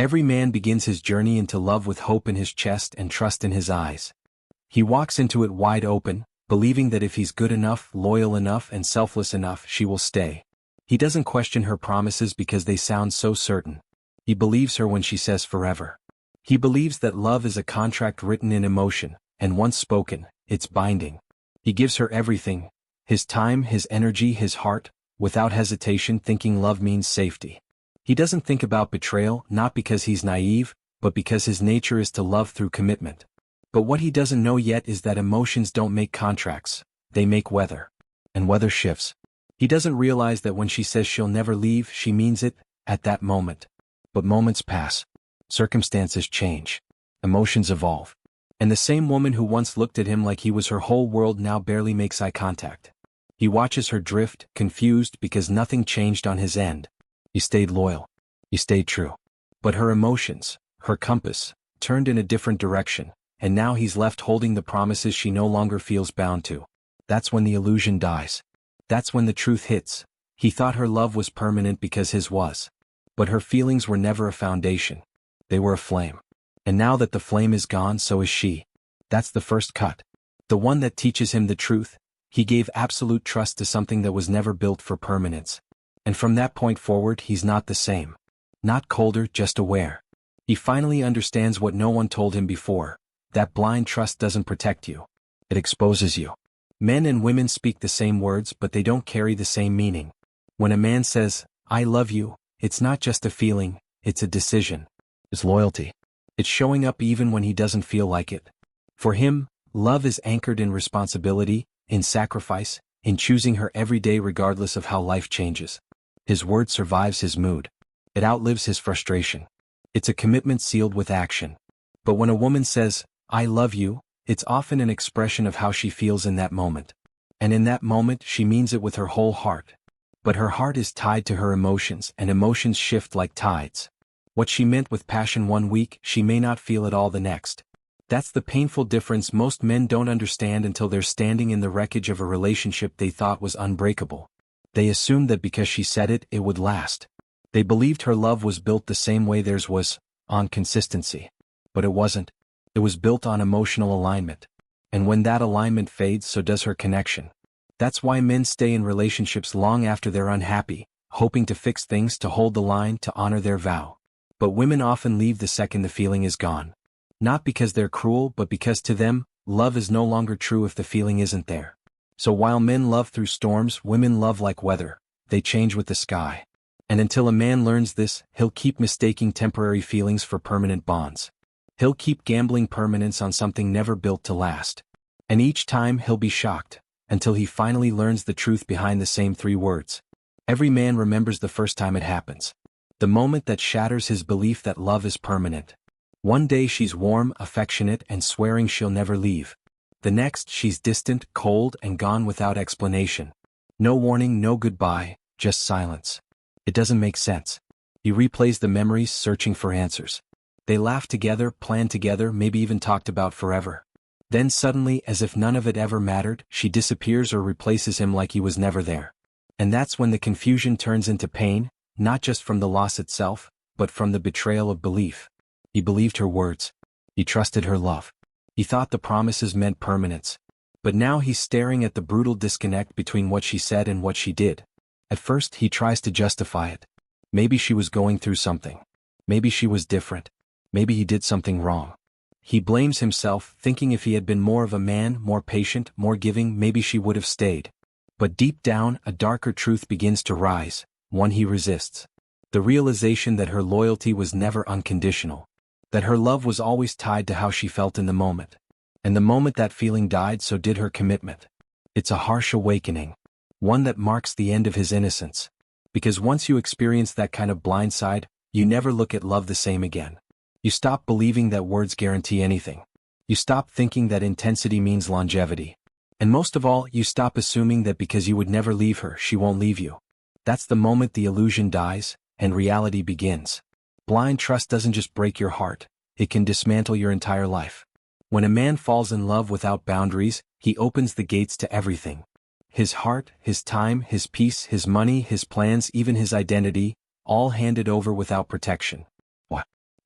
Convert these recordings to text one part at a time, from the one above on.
Every man begins his journey into love with hope in his chest and trust in his eyes. He walks into it wide open, believing that if he's good enough, loyal enough, and selfless enough, she will stay. He doesn't question her promises because they sound so certain. He believes her when she says forever. He believes that love is a contract written in emotion, and once spoken, it's binding. He gives her everything, his time, his energy, his heart, without hesitation, thinking love means safety. He doesn't think about betrayal, not because he's naive, but because his nature is to love through commitment. But what he doesn't know yet is that emotions don't make contracts, they make weather. And weather shifts. He doesn't realize that when she says she'll never leave, she means it, at that moment. But moments pass. Circumstances change. Emotions evolve. And the same woman who once looked at him like he was her whole world now barely makes eye contact. He watches her drift, confused because nothing changed on his end. He stayed loyal. He stayed true. But her emotions, her compass, turned in a different direction, and now he's left holding the promises she no longer feels bound to. That's when the illusion dies. That's when the truth hits. He thought her love was permanent because his was. But her feelings were never a foundation. They were a flame. And now that the flame is gone, so is she. That's the first cut. The one that teaches him the truth. He gave absolute trust to something that was never built for permanence. And from that point forward, he's not the same. Not colder, just aware. He finally understands what no one told him before. That blind trust doesn't protect you. It exposes you. Men and women speak the same words, but they don't carry the same meaning. When a man says, "I love you," it's not just a feeling, it's a decision. It's loyalty. It's showing up even when he doesn't feel like it. For him, love is anchored in responsibility, in sacrifice, in choosing her every day regardless of how life changes. His word survives his mood. It outlives his frustration. It's a commitment sealed with action. But when a woman says, "I love you," it's often an expression of how she feels in that moment. And in that moment, she means it with her whole heart. But her heart is tied to her emotions, and emotions shift like tides. What she meant with passion one week, she may not feel at all the next. That's the painful difference most men don't understand until they're standing in the wreckage of a relationship they thought was unbreakable. They assumed that because she said it, it would last. They believed her love was built the same way theirs was, on consistency. But it wasn't. It was built on emotional alignment. And when that alignment fades, so does her connection. That's why men stay in relationships long after they're unhappy, hoping to fix things, to hold the line, to honor their vow. But women often leave the second the feeling is gone. Not because they're cruel, but because to them, love is no longer true if the feeling isn't there. So while men love through storms, women love like weather. They change with the sky. And until a man learns this, he'll keep mistaking temporary feelings for permanent bonds. He'll keep gambling permanence on something never built to last. And each time he'll be shocked, until he finally learns the truth behind the same three words. Every man remembers the first time it happens. The moment that shatters his belief that love is permanent. One day she's warm, affectionate, and swearing she'll never leave. The next she's distant, cold, and gone without explanation. No warning, no goodbye, just silence. It doesn't make sense. He replays the memories, searching for answers. They laughed together, planned together, maybe even talked about forever. Then suddenly, as if none of it ever mattered, she disappears or replaces him like he was never there. And that's when the confusion turns into pain, not just from the loss itself, but from the betrayal of belief. He believed her words. He trusted her love. He thought the promises meant permanence. But now he's staring at the brutal disconnect between what she said and what she did. At first, he tries to justify it. Maybe she was going through something. Maybe she was different. Maybe he did something wrong. He blames himself, thinking if he had been more of a man, more patient, more giving, maybe she would have stayed. But deep down, a darker truth begins to rise, one he resists. The realization that her loyalty was never unconditional. That her love was always tied to how she felt in the moment. And the moment that feeling died, so did her commitment. It's a harsh awakening. One that marks the end of his innocence. Because once you experience that kind of blind side, you never look at love the same again. You stop believing that words guarantee anything. You stop thinking that intensity means longevity. And most of all, you stop assuming that because you would never leave her, she won't leave you. That's the moment the illusion dies, and reality begins. Blind trust doesn't just break your heart, it can dismantle your entire life. When a man falls in love without boundaries, he opens the gates to everything. His heart, his time, his peace, his money, his plans, even his identity, all handed over without protection.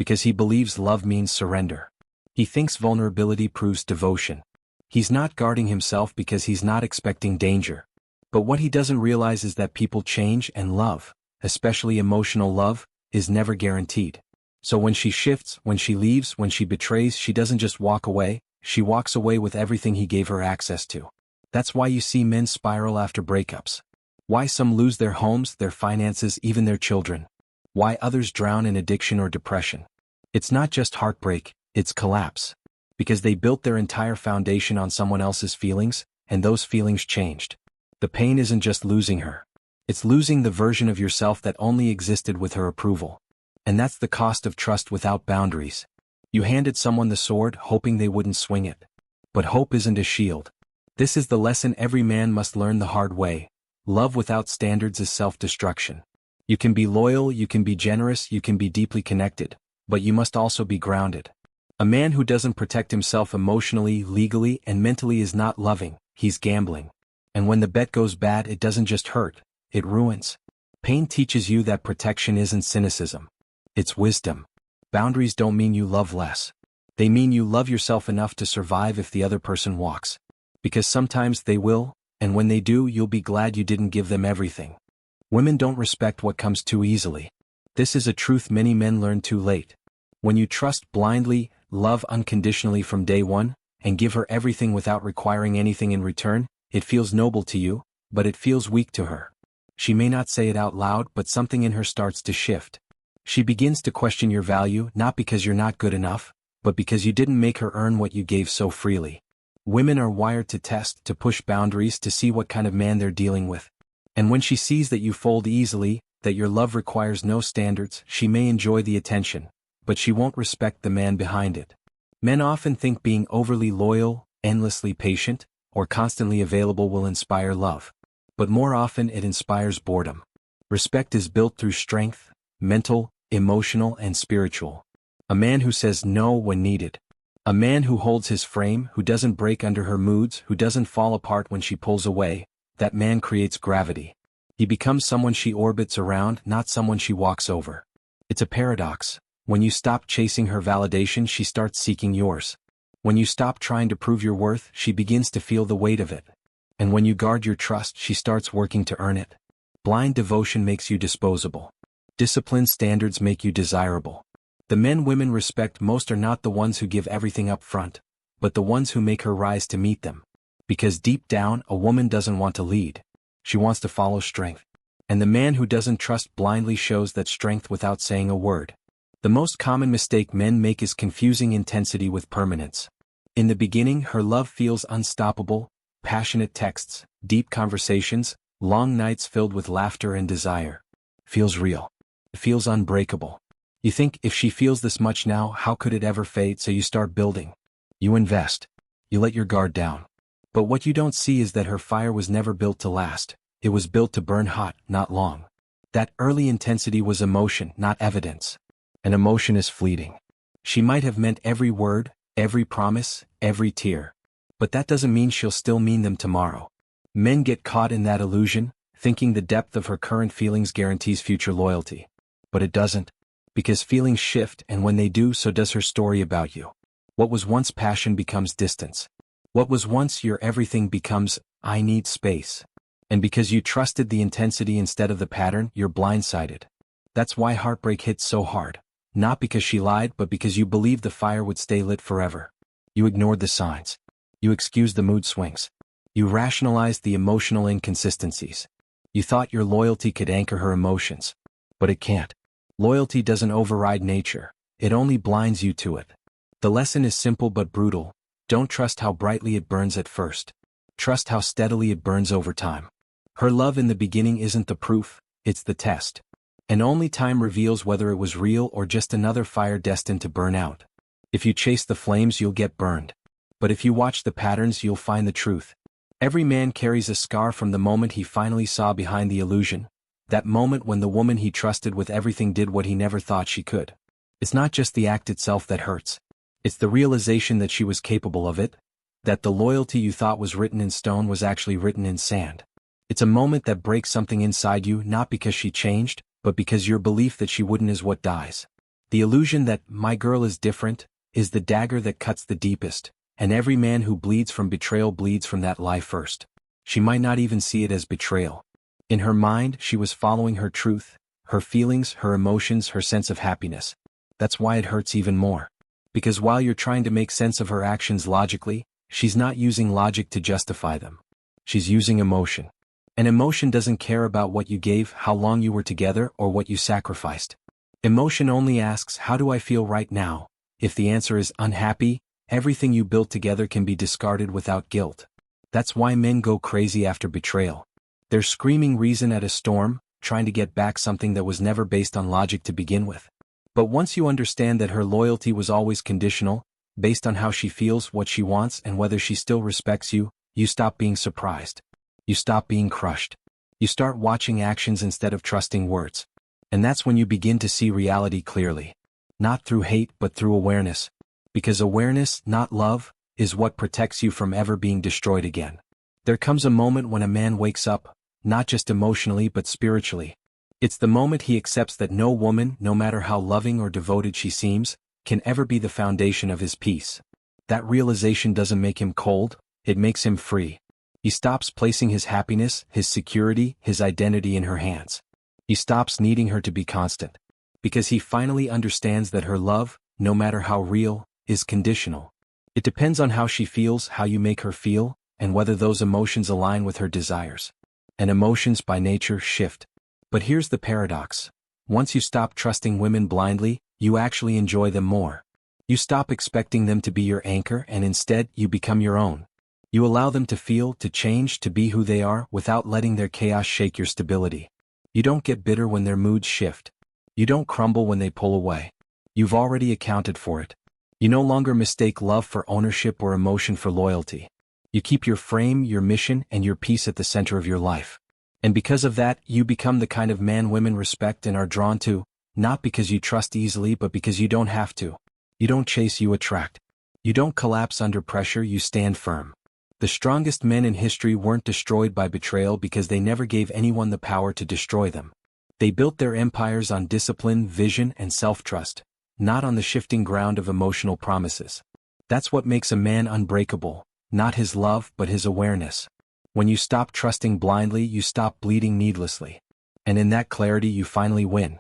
Because he believes love means surrender. He thinks vulnerability proves devotion. He's not guarding himself because he's not expecting danger. But what he doesn't realize is that people change and love, especially emotional love, is never guaranteed. So when she shifts, when she leaves, when she betrays, she doesn't just walk away, she walks away with everything he gave her access to. That's why you see men spiral after breakups. Why some lose their homes, their finances, even their children. Why others drown in addiction or depression. It's not just heartbreak, it's collapse. Because they built their entire foundation on someone else's feelings, and those feelings changed. The pain isn't just losing her. It's losing the version of yourself that only existed with her approval. And that's the cost of trust without boundaries. You handed someone the sword hoping they wouldn't swing it. But hope isn't a shield. This is the lesson every man must learn the hard way. Love without standards is self-destruction. You can be loyal, you can be generous, you can be deeply connected, but you must also be grounded. A man who doesn't protect himself emotionally, legally, and mentally is not loving, he's gambling. And when the bet goes bad, it doesn't just hurt, it ruins. Pain teaches you that protection isn't cynicism. It's wisdom. Boundaries don't mean you love less. They mean you love yourself enough to survive if the other person walks. Because sometimes they will, and when they do, you'll be glad you didn't give them everything. Women don't respect what comes too easily. This is a truth many men learn too late. When you trust blindly, love unconditionally from day one, and give her everything without requiring anything in return, it feels noble to you, but it feels weak to her. She may not say it out loud, but something in her starts to shift. She begins to question your value, not because you're not good enough, but because you didn't make her earn what you gave so freely. Women are wired to test, to push boundaries, to see what kind of man they're dealing with. And when she sees that you fold easily, that your love requires no standards, she may enjoy the attention, but she won't respect the man behind it. Men often think being overly loyal, endlessly patient, or constantly available will inspire love. But more often it inspires boredom. Respect is built through strength, mental, emotional, and spiritual. A man who says no when needed. A man who holds his frame, who doesn't break under her moods, who doesn't fall apart when she pulls away, that man creates gravity. He becomes someone she orbits around, not someone she walks over. It's a paradox. When you stop chasing her validation, she starts seeking yours. When you stop trying to prove your worth, she begins to feel the weight of it. And when you guard your trust, she starts working to earn it. Blind devotion makes you disposable. Disciplined standards make you desirable. The men women respect most are not the ones who give everything up front, but the ones who make her rise to meet them. Because deep down, a woman doesn't want to lead. She wants to follow strength. And the man who doesn't trust blindly shows that strength without saying a word. The most common mistake men make is confusing intensity with permanence. In the beginning, her love feels unstoppable, passionate texts, deep conversations, long nights filled with laughter and desire. Feels real. Feels unbreakable. You think, if she feels this much now, how could it ever fade? So you start building. You invest. You let your guard down. But what you don't see is that her fire was never built to last. It was built to burn hot, not long. That early intensity was emotion, not evidence. And emotion is fleeting. She might have meant every word, every promise, every tear. But that doesn't mean she'll still mean them tomorrow. Men get caught in that illusion, thinking the depth of her current feelings guarantees future loyalty. But it doesn't. Because feelings shift, and when they do, so does her story about you. What was once passion becomes distance. What was once your everything becomes, I need space. And because you trusted the intensity instead of the pattern, you're blindsided. That's why heartbreak hits so hard. Not because she lied, but because you believed the fire would stay lit forever. You ignored the signs. You excused the mood swings. You rationalized the emotional inconsistencies. You thought your loyalty could anchor her emotions. But it can't. Loyalty doesn't override nature. It only blinds you to it. The lesson is simple but brutal. Don't trust how brightly it burns at first. Trust how steadily it burns over time. Her love in the beginning isn't the proof, it's the test. And only time reveals whether it was real or just another fire destined to burn out. If you chase the flames, you'll get burned. But if you watch the patterns, you'll find the truth. Every man carries a scar from the moment he finally saw behind the illusion. That moment when the woman he trusted with everything did what he never thought she could. It's not just the act itself that hurts. It's the realization that she was capable of it, that the loyalty you thought was written in stone was actually written in sand. It's a moment that breaks something inside you, not because she changed, but because your belief that she wouldn't is what dies. The illusion that my girl is different is the dagger that cuts the deepest, and every man who bleeds from betrayal bleeds from that lie first. She might not even see it as betrayal. In her mind, she was following her truth, her feelings, her emotions, her sense of happiness. That's why it hurts even more. Because while you're trying to make sense of her actions logically, she's not using logic to justify them. She's using emotion. And emotion doesn't care about what you gave, how long you were together, or what you sacrificed. Emotion only asks, how do I feel right now? If the answer is unhappy, everything you built together can be discarded without guilt. That's why men go crazy after betrayal. They're screaming reason at a storm, trying to get back something that was never based on logic to begin with. But once you understand that her loyalty was always conditional, based on how she feels, what she wants, and whether she still respects you, you stop being surprised. You stop being crushed. You start watching actions instead of trusting words. And that's when you begin to see reality clearly. Not through hate but through awareness. Because awareness, not love, is what protects you from ever being destroyed again. There comes a moment when a man wakes up, not just emotionally but spiritually. It's the moment he accepts that no woman, no matter how loving or devoted she seems, can ever be the foundation of his peace. That realization doesn't make him cold, it makes him free. He stops placing his happiness, his security, his identity in her hands. He stops needing her to be constant. Because he finally understands that her love, no matter how real, is conditional. It depends on how she feels, how you make her feel, and whether those emotions align with her desires. And emotions by nature shift. But here's the paradox. Once you stop trusting women blindly, you actually enjoy them more. You stop expecting them to be your anchor and instead you become your own. You allow them to feel, to change, to be who they are without letting their chaos shake your stability. You don't get bitter when their moods shift. You don't crumble when they pull away. You've already accounted for it. You no longer mistake love for ownership or emotion for loyalty. You keep your frame, your mission, and your peace at the center of your life. And because of that, you become the kind of man women respect and are drawn to, not because you trust easily but because you don't have to. You don't chase, you attract. You don't collapse under pressure, you stand firm. The strongest men in history weren't destroyed by betrayal because they never gave anyone the power to destroy them. They built their empires on discipline, vision, and self-trust, not on the shifting ground of emotional promises. That's what makes a man unbreakable, not his love but his awareness. When you stop trusting blindly, you stop bleeding needlessly. And in that clarity you finally win.